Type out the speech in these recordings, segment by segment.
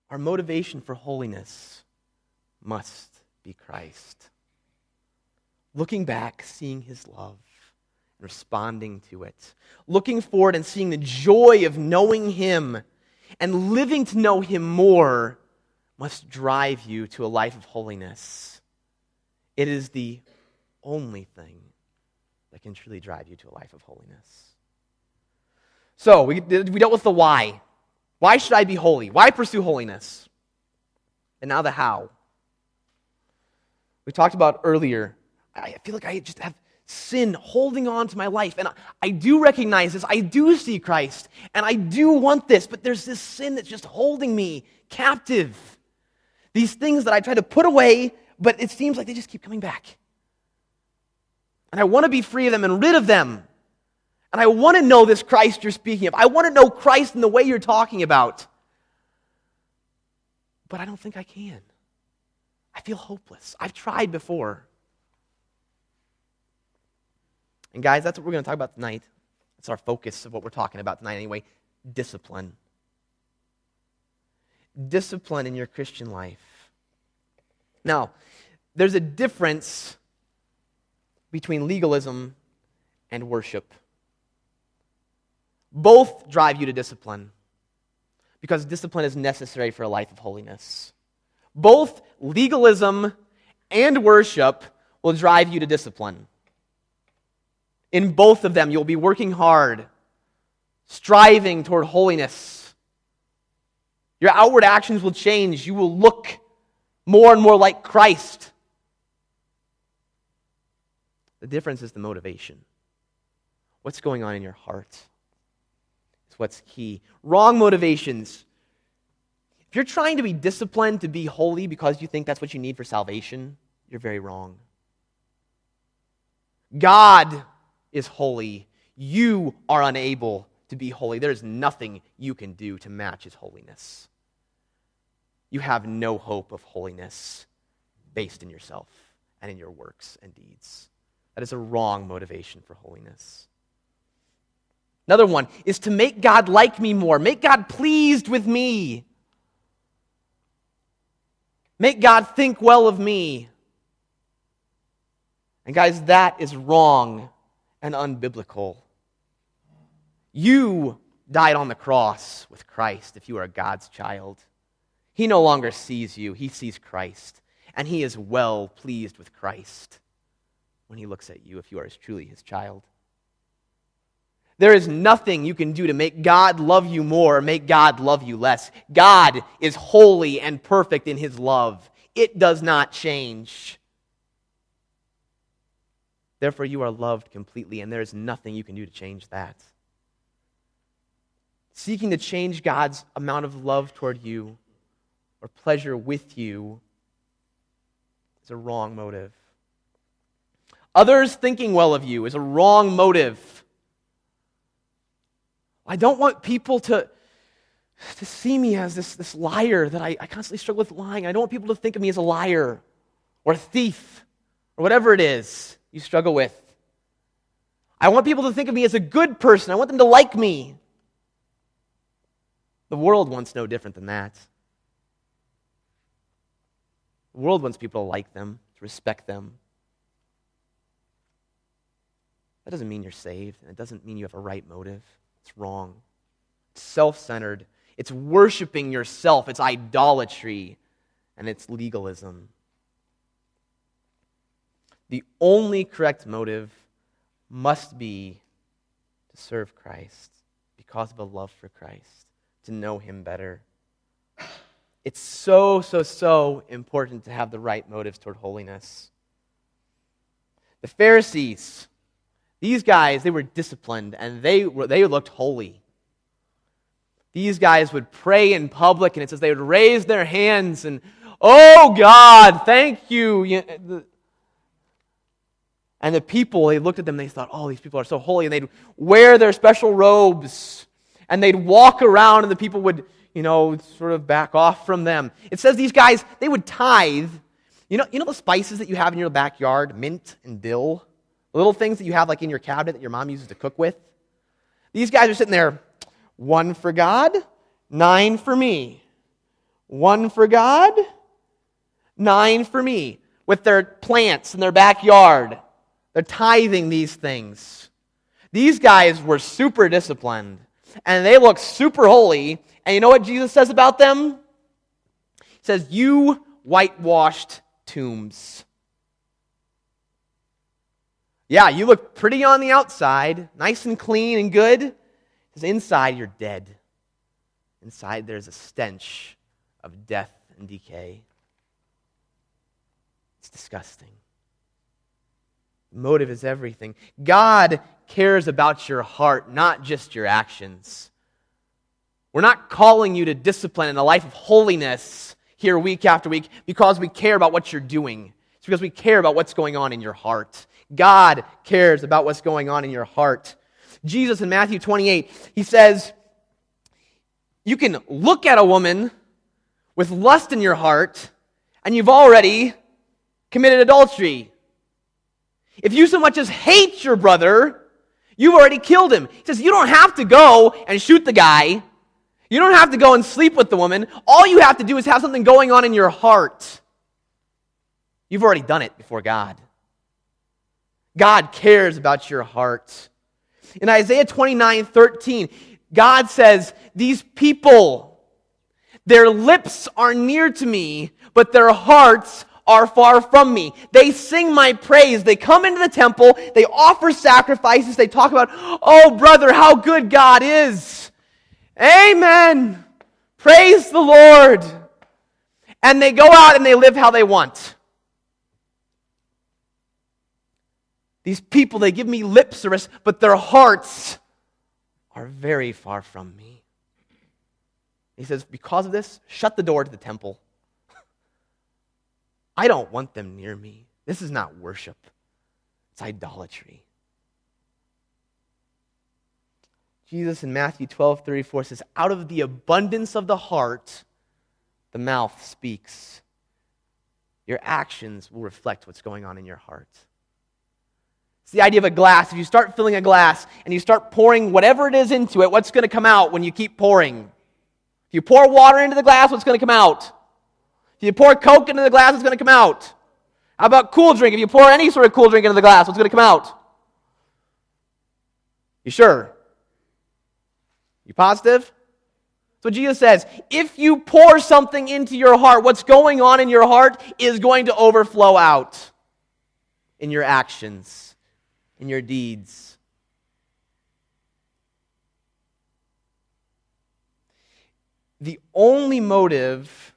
Our motivation for holiness must be Christ. Looking back, seeing his love, and responding to it. Looking forward and seeing the joy of knowing him and living to know him more must drive you to a life of holiness. It is the only thing that can truly drive you to a life of holiness. So, we dealt with the why. Why should I be holy? Why pursue holiness? And now the how. We talked about earlier, I feel like I just have sin holding on to my life. And I do recognize this. I do see Christ. And I do want this. But there's this sin that's just holding me captive. These things that I try to put away, but it seems like they just keep coming back. And I want to be free of them and rid of them. And I want to know this Christ you're speaking of. I want to know Christ in the way you're talking about. But I don't think I can. I feel hopeless. I've tried before. And guys, that's what we're going to talk about tonight. That's our focus of what we're talking about tonight anyway. Discipline. Discipline in your Christian life. Now, there's a difference between legalism and worship. Both drive you to discipline because discipline is necessary for a life of holiness. Both legalism and worship will drive you to discipline. In both of them, you'll be working hard, striving toward holiness. Your outward actions will change. You will look more and more like Christ. The difference is the motivation. What's going on in your heart is what's key. Wrong motivations. If you're trying to be disciplined to be holy because you think that's what you need for salvation, you're very wrong. God is holy. You are unable to be holy. There's nothing you can do to match his holiness. You have no hope of holiness based in yourself and in your works and deeds. That is a wrong motivation for holiness. Another one is to make God like me more. Make God pleased with me. Make God think well of me. And guys, that is wrong and unbiblical. You died on the cross with Christ if you are God's child. He no longer sees you. He sees Christ. And he is well pleased with Christ when he looks at you if you are truly his child. There is nothing you can do to make God love you more or make God love you less. God is holy and perfect in his love. It does not change. Therefore, you are loved completely, and there is nothing you can do to change that. Seeking to change God's amount of love toward you or pleasure with you is a wrong motive. Others thinking well of you is a wrong motive. I don't want people to see me as this liar that I constantly struggle with lying. I don't want people to think of me as a liar or a thief or whatever it is you struggle with. I want people to think of me as a good person. I want them to like me. The world wants no different than that. The world wants people to like them, to respect them. That doesn't mean you're saved, and it doesn't mean you have a right motive. It's wrong. It's self-centered. It's worshiping yourself. It's idolatry, and it's legalism. The only correct motive must be to serve Christ because of a love for Christ, to know him better. It's so important to have the right motives toward holiness. The Pharisees, these guys, they were disciplined and they looked holy. These guys would pray in public, and it says they would raise their hands and, "Oh God, thank you." And the people, they looked at them, they thought, "Oh, these people are so holy." And they'd wear their special robes, and they'd walk around, and the people would, sort of back off from them. It says these guys, they would tithe. You know the spices that you have in your backyard, mint and dill? The little things that you have like in your cabinet that your mom uses to cook with? These guys are sitting there, 1 for God, 9 for me. 1 for God, 9 for me. With their plants in their backyard, they're tithing these things. These guys were super disciplined, and they look super holy. And you know what Jesus says about them? He says, "You whitewashed tombs." Yeah, you look pretty on the outside, nice and clean and good. Because inside, you're dead. Inside, there's a stench of death and decay. It's disgusting. Motive is everything. God cares about your heart, not just your actions. We're not calling you to discipline in a life of holiness here week after week because we care about what you're doing. It's because we care about what's going on in your heart. God cares about what's going on in your heart. Jesus in Matthew 28, he says, you can look at a woman with lust in your heart, and you've already committed adultery. If you so much as hate your brother, you've already killed him. He says you don't have to go and shoot the guy. You don't have to go and sleep with the woman. All you have to do is have something going on in your heart. You've already done it before God. God cares about your heart. In Isaiah 29:13, God says, these people, their lips are near to me, but their hearts are far from me. They sing my praise. They come into the temple. They offer sacrifices. They talk about, oh, brother, how good God is. Amen. Praise the Lord. And they go out and they live how they want. These people, they give me lip service, but their hearts are very far from me. He says, because of this, shut the door to the temple. I don't want them near me. This is not worship. It's idolatry. Jesus in Matthew 12:34 says, out of the abundance of the heart, the mouth speaks. Your actions will reflect what's going on in your heart. It's the idea of a glass. If you start filling a glass and you start pouring whatever it is into it, what's going to come out when you keep pouring? If you pour water into the glass, what's going to come out? If you pour Coke into the glass, what's going to come out? How about cool drink? If you pour any sort of cool drink into the glass, what's going to come out? You sure? You positive? That's what Jesus says. If you pour something into your heart, what's going on in your heart is going to overflow out in your actions, in your deeds. The only motive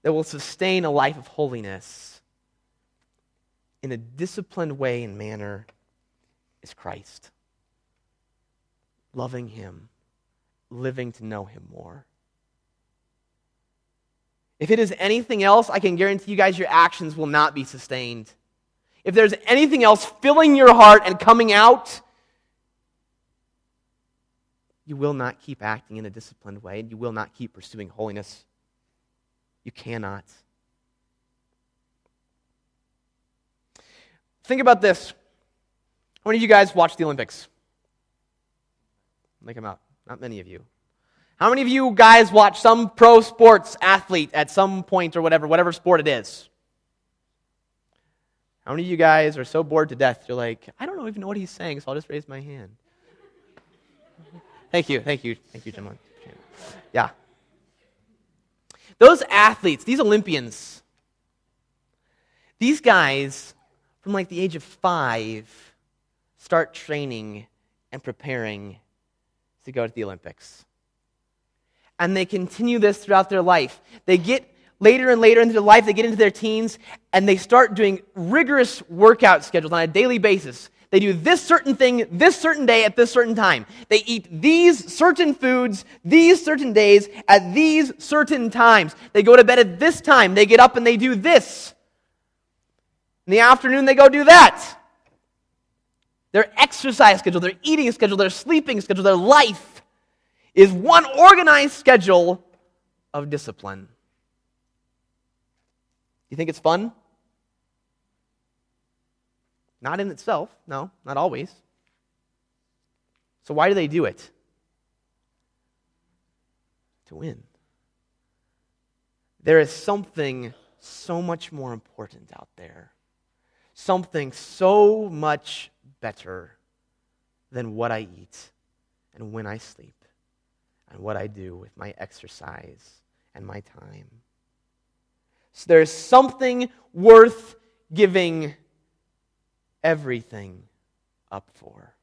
that will sustain a life of holiness in a disciplined way and manner is Christ. Loving Him, living to know Him more. If it is anything else, I can guarantee you guys your actions will not be sustained. If there's anything else filling your heart and coming out, you will not keep acting in a disciplined way, and you will not keep pursuing holiness. You cannot. Think about this. How many of you guys watch the Olympics? Make them out. Not many of you. How many of you guys watch some pro sports athlete at some point or whatever sport it is? How many of you guys are so bored to death, you're like, I don't even know what he's saying, so I'll just raise my hand. Thank you, gentlemen. Yeah. Those athletes, these Olympians, these guys, from like the age of 5, start training and preparing to go to the Olympics. And they continue this throughout their life. They get later and later into their life, they get into their teens, and they start doing rigorous workout schedules on a daily basis. They do this certain thing, this certain day, at this certain time. They eat these certain foods, these certain days, at these certain times. They go to bed at this time. They get up and they do this. In the afternoon, they go do that. Their exercise schedule, their eating schedule, their sleeping schedule, their life is one organized schedule of discipline. You think it's fun? Not in itself. No, not always. So why do they do it? To win. There is something so much more important out there. Something so much better than what I eat and when I sleep and what I do with my exercise and my time. So there's something worth giving everything up for.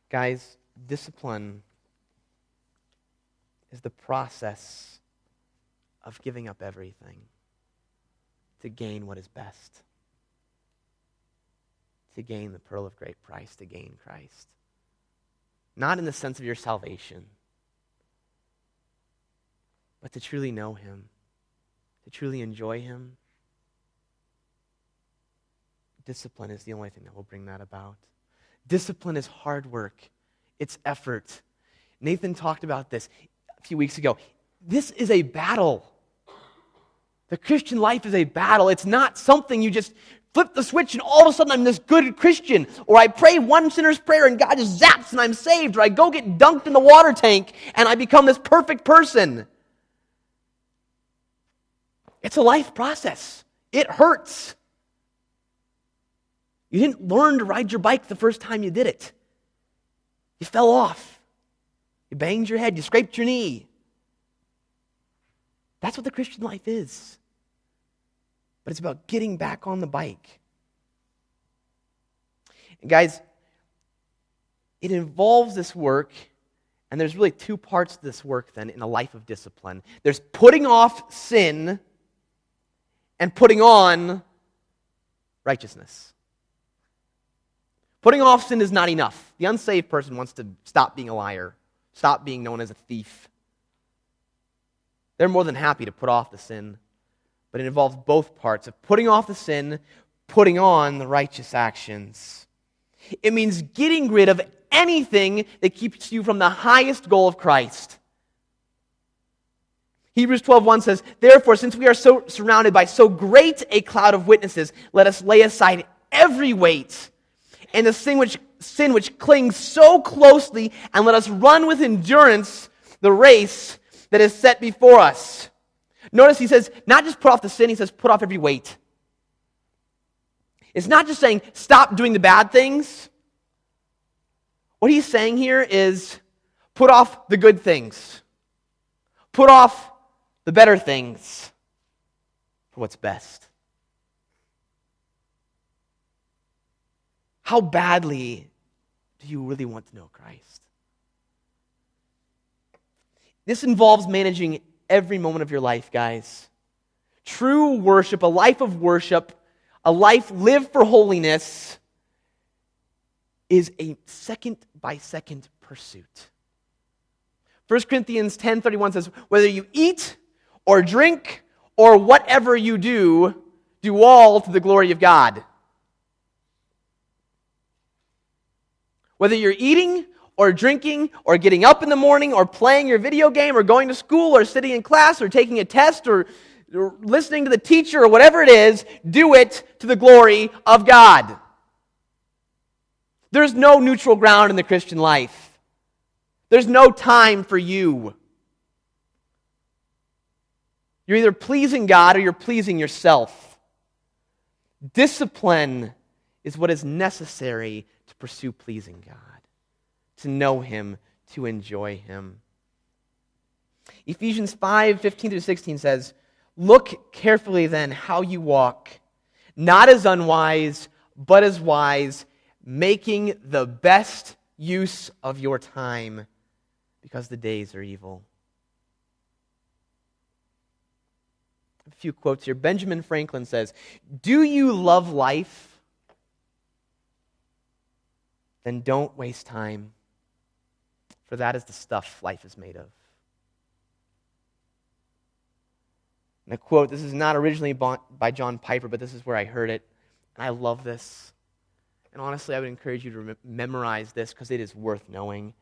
Guys, discipline is the process of giving up everything to gain what is best, to gain the pearl of great price, to gain Christ. Not in the sense of your salvation, but to truly know Him, to truly enjoy Him. Discipline is the only thing that will bring that about. Discipline is hard work. It's effort. Nathan talked about this a few weeks ago. This is a battle. The Christian life is a battle. It's not something you just flip the switch and all of a sudden I'm this good Christian. Or I pray one sinner's prayer and God just zaps and I'm saved. Or I go get dunked in the water tank and I become this perfect person. It's a life process. It hurts. You didn't learn to ride your bike the first time you did it. You fell off. You banged your head. You scraped your knee. That's what the Christian life is. But it's about getting back on the bike. And guys, it involves this work, and there's really two parts to this work then in a life of discipline. There's putting off sin and putting on righteousness. Putting off sin is not enough. The unsaved person wants to stop being a liar, stop being known as a thief. They're more than happy to put off the sin, but it involves both parts of putting off the sin, putting on the righteous actions. It means getting rid of anything that keeps you from the highest goal of Christ. Hebrews 12:1 says, "Therefore, since we are so surrounded by so great a cloud of witnesses, let us lay aside every weight and the sin which clings so closely, and let us run with endurance the race that is set before us." Notice he says, not just put off the sin, he says put off every weight. It's not just saying stop doing the bad things. What he's saying here is put off the good things. Put off the better things for what's best. How badly do you really want to know Christ? This involves managing every moment of your life, guys. True worship, a life of worship, a life lived for holiness is a second-by-second pursuit. 1 Corinthians 10:31 says, "Whether you eat or drink or whatever you do, do all to the glory of God." Whether you're eating or drinking or getting up in the morning or playing your video game or going to school or sitting in class or taking a test or listening to the teacher or whatever it is, do it to the glory of God. There's no neutral ground in the Christian life. There's no time for you. You're either pleasing God or you're pleasing yourself. Discipline is what is necessary to pursue pleasing God, to know Him, to enjoy Him. Ephesians 5:15-16 says, "Look carefully then how you walk, not as unwise, but as wise, making the best use of your time, because the days are evil." A few quotes here. Benjamin Franklin says, "Do you love life? Then don't waste time, for that is the stuff life is made of." And a quote, this is not originally by John Piper, but this is where I heard it, and I love this. And honestly, I would encourage you to memorize this because it is worth knowing.